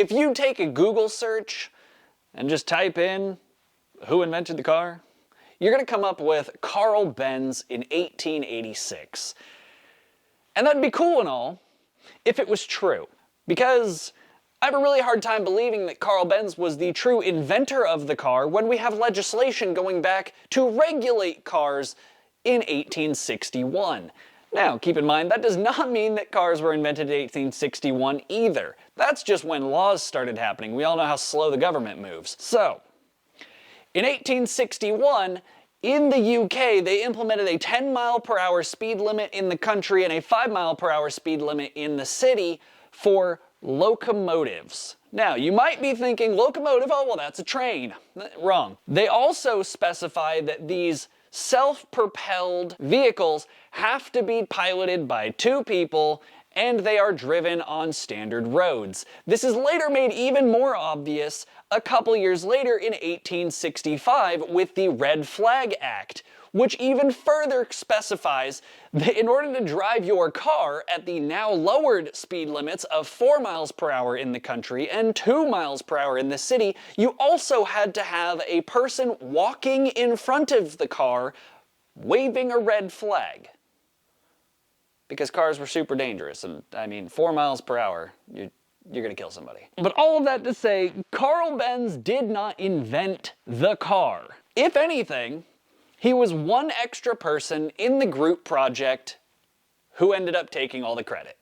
If you take a Google search and just type in who invented the car, you're going to come up with Carl Benz in 1886. And that'd be cool and all if it was true, because I have a really hard time believing that Carl Benz was the true inventor of the car when we have legislation going back to regulate cars in 1861. Now, keep in mind, that does not mean that cars were invented in 1861 either. That's just when laws started happening. We all know how slow the government moves. So, in 1861, in the UK, they implemented a 10-mile-per-hour speed limit in the country and a 5-mile-per-hour speed limit in the city for locomotives. Now, you might be thinking, locomotive, oh, well, that's a train. Wrong. They also specify that these self-propelled vehicles have to be piloted by 2 people, and they are driven on standard roads. This is later made even more obvious a couple years later in 1865 with the Red Flag Act, which even further specifies that in order to drive your car at the now lowered speed limits of 4 miles per hour in the country and 2 miles per hour in the city, you also had to have a person walking in front of the car waving a red flag. Because cars were super dangerous, and I mean, 4 miles per hour, you're gonna kill somebody. But all of that to say, Carl Benz did not invent the car. If anything, he was one extra person in the group project who ended up taking all the credit.